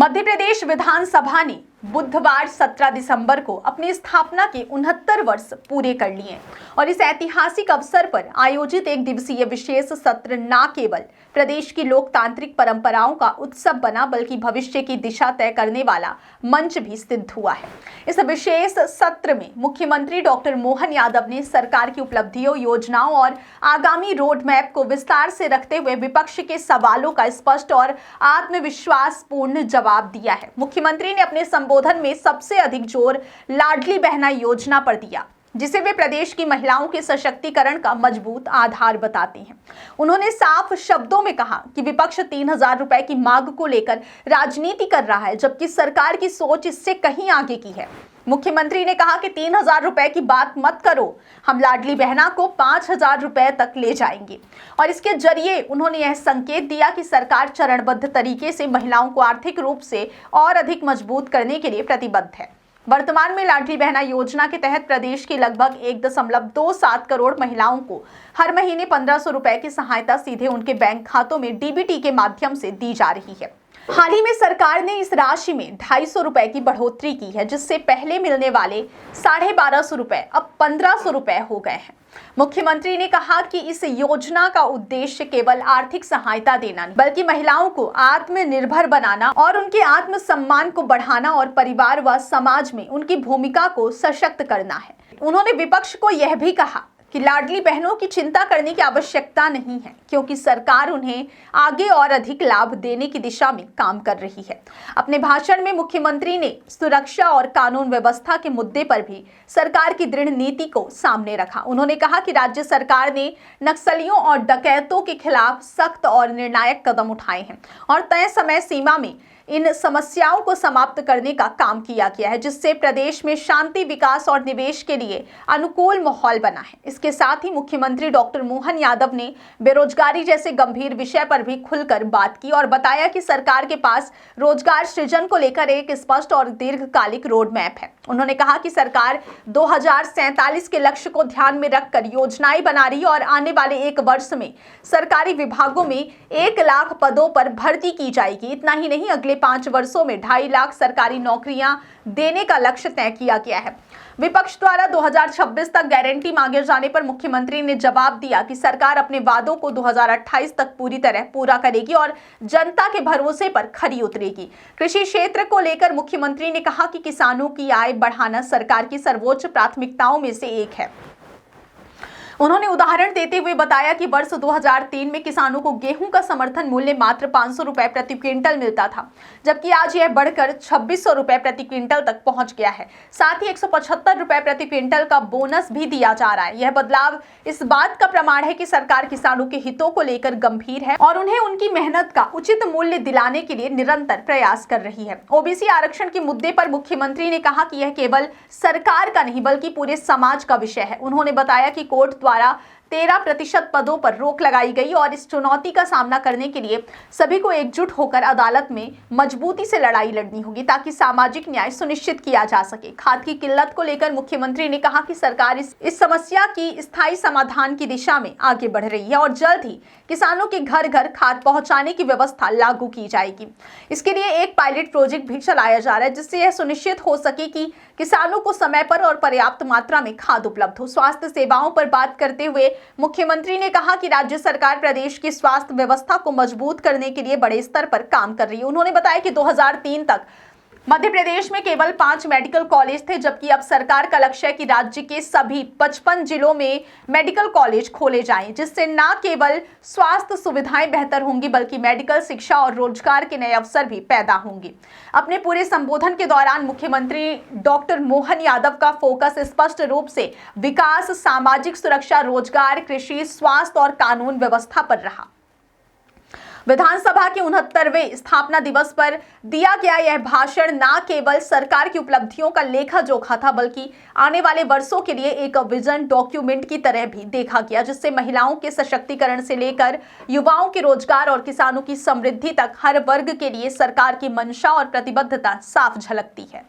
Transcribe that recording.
मध्य प्रदेश विधानसभा ने बुधवार 17 दिसंबर को अपनी स्थापना के 69 वर्ष पूरे कर लिए और इस ऐतिहासिक अवसर पर आयोजित एक दिवसीय विशेष सत्र न केवल प्रदेश की लोकतांत्रिक परंपराओं का उत्सव बना बल्कि भविष्य की दिशा तय करने वाला मंच भी सिद्ध हुआ है। इस विशेष सत्र में मुख्यमंत्री डॉक्टर मोहन यादव ने सरकार की उपलब्धियों, योजनाओं और आगामी रोड मैप को विस्तार से रखते हुए विपक्ष के सवालों का स्पष्ट और आत्मविश्वासपूर्ण जवाब दिया है। मुख्यमंत्री ने अपने संबोधन में सबसे अधिक जोर लाडली बहना योजना पर दिया, जिसे वे प्रदेश की महिलाओं के सशक्तिकरण का मजबूत आधार बताते हैं। उन्होंने साफ शब्दों में कहा कि विपक्ष 3000 रुपए की मांग को लेकर राजनीति कर रहा है, जबकि सरकार की सोच इससे कहीं आगे की है। मुख्यमंत्री ने कहा कि 3000 रुपए की बात मत करो, हम लाडली बहना को 5000 रुपए तक ले जाएंगे। और इसके जरिए उन्होंने यह संकेत दिया कि सरकार चरणबद्ध तरीके से महिलाओं को आर्थिक रूप से और अधिक मजबूत करने के लिए प्रतिबद्ध है। वर्तमान में लाडली बहना योजना के तहत प्रदेश की लगभग 1.27 करोड़ महिलाओं को हर महीने 1500 रुपए की सहायता सीधे उनके बैंक खातों में डीबीटी के माध्यम से दी जा रही है। हाल ही में सरकार ने इस राशि में 250 रुपए की बढ़ोतरी की है, जिससे पहले मिलने वाले 1250 रुपए अब 1500 रुपए हो गए हैं। मुख्यमंत्री ने कहा कि इस योजना का उद्देश्य केवल आर्थिक सहायता देना नहीं, बल्कि महिलाओं को आत्मनिर्भर बनाना और उनके आत्मसम्मान को बढ़ाना और परिवार व समाज में उनकी भूमिका को सशक्त करना है। उन्होंने विपक्ष को यह भी कहा कि लाडली बहनों की चिंता करने की आवश्यकता नहीं है, क्योंकि सरकार उन्हें आगे और अधिक लाभ देने की दिशा में काम कर रही है। अपने भाषण में मुख्यमंत्री ने सुरक्षा और कानून व्यवस्था के मुद्दे पर भी सरकार की दृढ़ नीति को सामने रखा। उन्होंने कहा कि राज्य सरकार ने नक्सलियों और डकैतों के खिलाफ सख्त और निर्णायक कदम उठाए हैं और तय समय सीमा में इन समस्याओं को समाप्त करने का काम किया गया है, जिससे प्रदेश में शांति, विकास और निवेश के लिए अनुकूल माहौल बना है। इसके साथ ही मुख्यमंत्री डॉक्टर मोहन यादव ने बेरोजगारी जैसे गंभीर विषय पर भी खुलकर बात की और बताया कि सरकार के पास रोजगार सृजन को लेकर एक स्पष्ट और दीर्घकालिक रोड मैप है। उन्होंने कहा कि सरकार 2047 के लक्ष्य को ध्यान में रखकर योजनाएं बना रही है और आने वाले 1 वर्ष में सरकारी विभागों में 1 लाख पदों पर भर्ती की जाएगी। इतना ही नहीं, अगले 5 वर्षों में 2.5 लाख सरकारी नौकरियां देने का लक्ष्य तय किया गया है। विपक्ष द्वारा 2026 तक गारंटी मांगे जाने पर मुख्यमंत्री ने जवाब दिया कि सरकार अपने वादों को 2028 तक पूरी तरह पूरा करेगी और जनता के भरोसे पर खरी उतरेगी। कृषि क्षेत्र को लेकर मुख्यमंत्री ने कहा कि किसानों की आय बढ़ाना सरकार की सर्वोच्च प्राथमिकताओं में से एक है। उन्होंने उदाहरण देते हुए बताया कि वर्ष 2003 में किसानों को गेहूं का समर्थन मूल्य मात्र 500 रुपए प्रति क्विंटल मिलता था, जबकि आज यह बढ़कर 2600 रुपए प्रति क्विंटल तक पहुंच गया है। साथ ही 175 रुपए प्रति क्विंटल का बोनस भी दिया जा रहा है। यह बदलाव इस बात का प्रमाण है कि सरकार किसानों के हितों को लेकर गंभीर है और उन्हें उनकी मेहनत का उचित मूल्य दिलाने के लिए निरंतर प्रयास कर रही है। ओबीसी आरक्षण के मुद्दे पर मुख्यमंत्री ने कहा कि यह केवल सरकार का नहीं बल्कि पूरे समाज का विषय है। उन्होंने बताया कि कोर्ट द्वारा 13% पदों पर रोक लगाई गई और इस चुनौती का सामना करने के लिए सभी को एकजुट होकर अदालत में मजबूती से लड़ाई लड़नी होगी, ताकि सामाजिक न्याय सुनिश्चित किया जा सके। खाद की किल्लत को लेकर मुख्यमंत्री ने कहा कि सरकार इस समस्या की स्थायी समाधान की दिशा में आगे बढ़ रही है और जल्द ही किसानों के घर घर खाद पहुंचाने की व्यवस्था लागू की जाएगी। इसके लिए एक पायलट प्रोजेक्ट भी चलाया जा रहा है, जिससे यह सुनिश्चित हो सके कि किसानों को समय पर और पर्याप्त मात्रा में खाद उपलब्ध हो। स्वास्थ्य सेवाओं पर बात करते हुए मुख्यमंत्री ने कहा कि राज्य सरकार प्रदेश की स्वास्थ्य व्यवस्था को मजबूत करने के लिए बड़े स्तर पर काम कर रही है। उन्होंने बताया कि 2003 तक मध्य प्रदेश में केवल 5 मेडिकल कॉलेज थे, जबकि अब सरकार का लक्ष्य है कि राज्य के सभी 55 जिलों में मेडिकल कॉलेज खोले जाएं, जिससे न केवल स्वास्थ्य सुविधाएं बेहतर होंगी बल्कि मेडिकल शिक्षा और रोजगार के नए अवसर भी पैदा होंगे। अपने पूरे संबोधन के दौरान मुख्यमंत्री डॉक्टर मोहन यादव का फोकस स्पष्ट रूप से विकास, सामाजिक सुरक्षा, रोजगार, कृषि, स्वास्थ्य और कानून व्यवस्था पर रहा। विधानसभा के 69वें स्थापना दिवस पर दिया गया यह भाषण न केवल सरकार की उपलब्धियों का लेखा जोखा था, बल्कि आने वाले वर्षों के लिए एक विजन डॉक्यूमेंट की तरह भी देखा गया, जिससे महिलाओं के सशक्तिकरण से लेकर युवाओं के रोजगार और किसानों की समृद्धि तक हर वर्ग के लिए सरकार की मंशा और प्रतिबद्धता साफ झलकती है।